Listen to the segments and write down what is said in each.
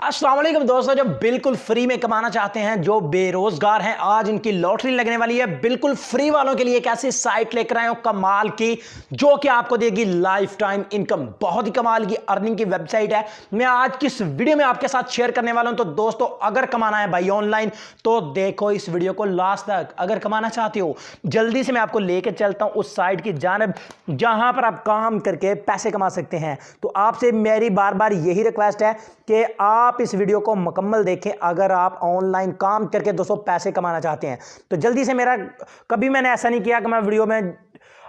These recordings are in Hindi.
अस्सलाम वालेकुम दोस्तों, जो बिल्कुल फ्री में कमाना चाहते हैं, जो बेरोजगार हैं, आज इनकी लॉटरी लगने वाली है। बिल्कुल फ्री वालों के लिए एक ऐसी साइट लेकर आए हो कमाल की, जो कि आपको देगी लाइफ टाइम इनकम। बहुत ही कमाल की अर्निंग की वेबसाइट है। मैं आज की इस वीडियो में आपके साथ शेयर करने वाला हूं। तो दोस्तों, अगर कमाना है भाई ऑनलाइन, तो देखो इस वीडियो को लास्ट तक। अगर कमाना चाहते हो, जल्दी से मैं आपको लेकर चलता हूं उस साइट की जानब जहां पर आप काम करके पैसे कमा सकते हैं। तो आपसे मेरी बार बार यही रिक्वेस्ट है कि आप इस वीडियो को मुकम्मल देखें। अगर आप ऑनलाइन काम करके दोस्तों पैसे कमाना चाहते हैं, तो जल्दी से कभी मैंने ऐसा नहीं किया कि मैं वीडियो में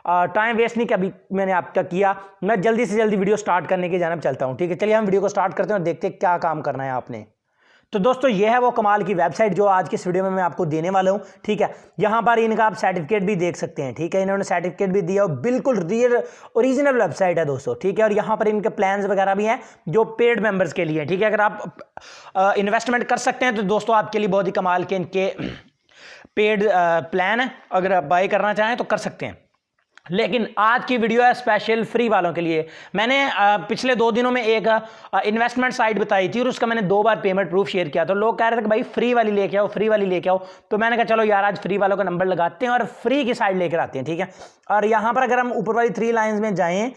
टाइम वेस्ट नहीं कभी मैंने आपका किया। मैं जल्दी से जल्दी वीडियो स्टार्ट करने की जानब चलता हूं। ठीक है, चलिए हम वीडियो को स्टार्ट करते हैं और देखते हैं क्या काम करना है आपने। तो दोस्तों, ये है वो कमाल की वेबसाइट जो आज की इस वीडियो में मैं आपको देने वाला हूं। ठीक है, यहां पर इनका आप सर्टिफिकेट भी देख सकते हैं। ठीक है, इन्होंने सर्टिफिकेट भी दिया और बिल्कुल रियल ओरिजिनल वेबसाइट है दोस्तों। ठीक है, और यहां पर इनके प्लान्स वगैरह भी हैं जो पेड मेंबर्स के लिए। ठीक है, अगर आप इन्वेस्टमेंट कर सकते हैं तो दोस्तों आपके लिए बहुत ही कमाल के इनके पेड प्लान है। अगर आप बाय करना चाहें तो कर सकते हैं, लेकिन आज की वीडियो है स्पेशल फ्री वालों के लिए। मैंने पिछले 2 दिनों में एक इन्वेस्टमेंट साइट बताई थी और उसका मैंने 2 बार पेमेंट प्रूफ शेयर किया। तो लोग कह रहे थे कि भाई फ्री वाली लेके आओ, फ्री वाली लेके आओ। तो मैंने कहा चलो यार, आज फ्री वालों का नंबर लगाते हैं और फ्री की साइट लेकर आते हैं। ठीक है, और यहां पर अगर हम ऊपर वाली 3 लाइंस में जाएं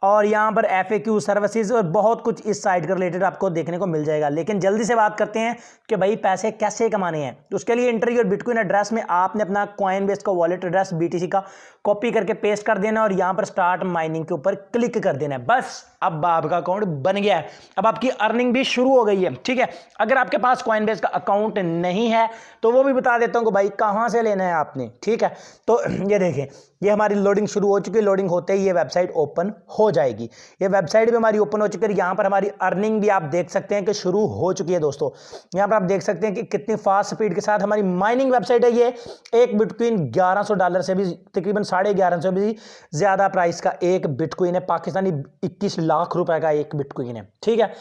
और यहाँ पर FAQ सर्विसेज और बहुत कुछ इस साइट के रिलेटेड आपको देखने को मिल जाएगा। लेकिन जल्दी से बात करते हैं कि भाई पैसे कैसे कमाने हैं। तो उसके लिए इंटर योर बिटकॉइन एड्रेस में आपने अपना कॉइनबेस का वॉलेट एड्रेस BTC का कॉपी करके पेस्ट कर देना और यहाँ पर स्टार्ट माइनिंग के ऊपर क्लिक कर देना है। बस अब आपका अकाउंट बन गया है। अब आपकी अर्निंग भी शुरू हो गई है। ठीक है, अगर आपके पास कॉइनबेस का अकाउंट नहीं है तो वो भी बता देता हूँ कि भाई कहाँ से लेना है आपने। ठीक है, तो ये देखें, ये हमारी लोडिंग शुरू हो चुकी है। लोडिंग होते ही ये वेबसाइट ओपन हो जाएगी। ये वेबसाइट भी हमारी ओपन हो चुकी है। यहाँ पर हमारी अर्निंग भी आप देख सकते हैं कि शुरू हो चुकी है दोस्तों। यहाँ पर आप देख सकते हैं कि कितनी फास्ट स्पीड के साथ हमारी माइनिंग वेबसाइट है। ये एक बिटकॉइन $1100 से भी तकरीबन 1150 भी ज्यादा प्राइस का एक बिटकॉइन है। पाकिस्तानी 21 लाख रुपए का एक बिटकॉइन है। ठीक है,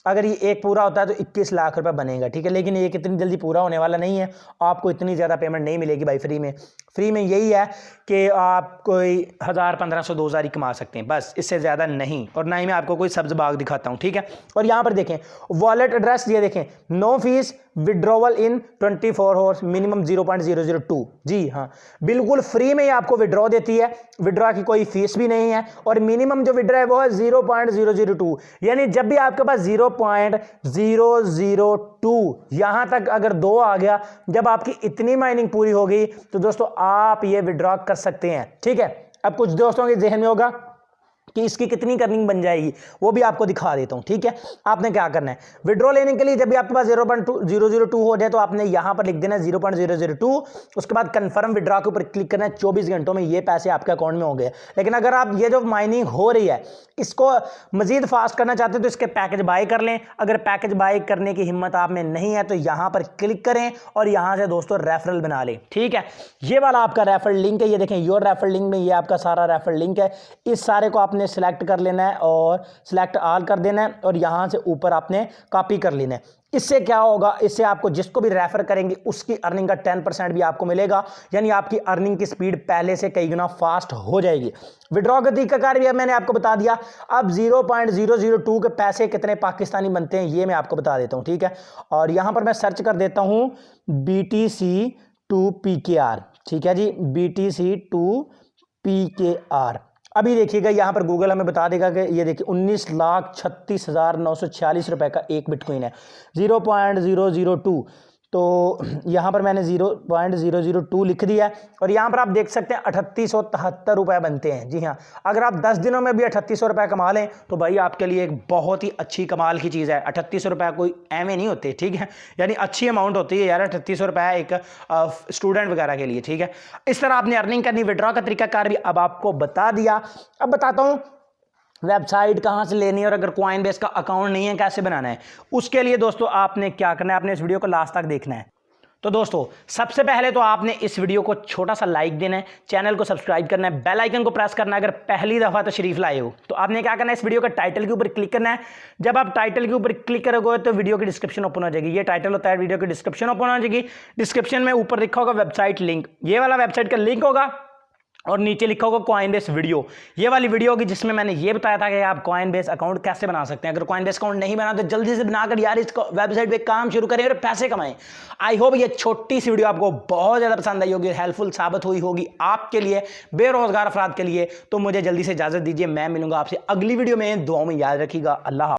अगर ये एक पूरा होता है तो 21 लाख रुपए बनेगा। ठीक है, लेकिन ये कितनी जल्दी पूरा होने वाला नहीं है। आपको इतनी ज़्यादा पेमेंट नहीं मिलेगी भाई फ्री में। फ्री में यही है कि आप कोई 1000, 1500, 2000 ही कमा सकते हैं, बस इससे ज़्यादा नहीं। और ना ही मैं आपको कोई सब्ज बाग दिखाता हूँ। ठीक है, और यहाँ पर देखें वॉलेट एड्रेस, ये देखें, नो फीस, विड्रॉवल इन 24 आवर्स, मिनिमम 0.002। जी हाँ, बिल्कुल फ्री में ही आपको विड्रॉ देती है। विड्रॉ की कोई फीस भी नहीं है और मिनिमम जो विड्रॉ है वो है 0.002। यानी जब भी आपके पास 0.002 यहां तक अगर 2 आ गया, जब आपकी इतनी माइनिंग पूरी हो गई तो दोस्तों आप ये विड्रॉ कर सकते हैं। ठीक है, अब कुछ दोस्तों के जहन में होगा कि इसकी कितनी अर्निंग बन जाएगी, वो भी आपको दिखा देता हूं। ठीक है, आपने क्या करना है, विड्रॉ लेने के लिए जब भी आपके पास 0.002 हो जाए तो आपने यहां पर लिख देना 0.002। उसके बाद कंफर्म विड्रॉ के ऊपर क्लिक करना है। 24 घंटों में ये पैसे आपके अकाउंट में हो गए। लेकिन अगर आप ये जो माइनिंग हो रही है इसको मजीद फास्ट करना चाहते हैं तो इसके पैकेज बाय कर लें। अगर पैकेज बाय करने की हिम्मत आप में नहीं है तो यहां पर क्लिक करें और यहां से दोस्तों रेफरल बना लें। ठीक है, ये वाला आपका रेफरल लिंक है। ये देखें, योर रेफरल लिंक में ये आपका सारा रेफरल लिंक है। इस सारे को आपने सिलेक्ट कर लेना है और सिलेक्ट ऑल कर देना है और यहां से ऊपर आपने कॉपी कर लेना है। इससे क्या होगा, इससे आपको जिसको भी रेफर करेंगे उसकी अर्निंग का 10% भी आपको मिलेगा। यानी आपकी अर्निंग की स्पीड पहले से कई गुना फास्ट हो जाएगी। विड्रॉ का तरीकाकार भी मैंने आपको बता दिया। अब 0.002 के पैसे कितने पाकिस्तानी बनते हैं ये मैं आपको बता देता हूं। ठीक है, और यहां पर मैं सर्च कर देता हूं BTC to PKR। ठीक है जी, BTC to PKR। अभी देखिएगा यहाँ पर गूगल हमें बता देगा कि ये देखिए 19,36,946 रुपए का एक बिटकॉइन है। 0.002, तो यहाँ पर मैंने 0.002 लिख दिया और यहाँ पर आप देख सकते हैं 3873 रुपए बनते हैं। जी हाँ, अगर आप 10 दिनों में भी 3800 रुपए कमा लें तो भाई आपके लिए एक बहुत ही अच्छी कमाल की चीज़ है। 3800 रुपये कोई एवं नहीं होते। ठीक है, यानी अच्छी अमाउंट होती है यार 3800 रुपये एक स्टूडेंट वगैरह के लिए। ठीक है, इस तरह आपने अर्निंग करनी। विड्रॉ का तरीकाकार भी अब आपको बता दिया। अब बताता हूँ वेबसाइट कहां से लेनी है और अगर कॉइनबेस का अकाउंट नहीं है कैसे बनाना है। उसके लिए दोस्तों आपने क्या करना है, आपने इस वीडियो को लास्ट तक देखना है। तो दोस्तों, सबसे पहले तो आपने इस वीडियो को छोटा सा लाइक देना है, चैनल को सब्सक्राइब करना है, बेल आइकन को प्रेस करना है। अगर पहली दफा तशरीफ लाए हो तो आपने क्या करना है, इस वीडियो के टाइटल के ऊपर क्लिक करना है। जब आप टाइटल के ऊपर क्लिक करोगे तो वीडियो की डिस्क्रिप्शन ओपन हो जाएगी। ये टाइटल होता है, वीडियो की डिस्क्रिप्शन ओपन हो जाएगी। डिस्क्रिप्शन में ऊपर लिखा होगा वेबसाइट लिंक, ये वाला वेबसाइट का लिंक होगा। और नीचे लिखा होगा कॉइनबेस वीडियो, ये वाली वीडियो होगी जिसमें मैंने ये बताया था कि आप कॉइनबेस अकाउंट कैसे बना सकते हैं। अगर कॉइनबेस अकाउंट नहीं बना तो जल्दी से बनाकर यार इस वेबसाइट पे काम शुरू करें और पैसे कमाएं। आई होप ये छोटी सी वीडियो आपको बहुत ज़्यादा पसंद आई होगी, हेल्पफुल साबित हुई होगी आपके लिए, बेरोजगार अफराद के लिए। तो मुझे जल्दी से इजाज़त दीजिए, मैं मिलूंगा आपसे अगली वीडियो में। दुआओं में याद रखिएगा। अल्लाह।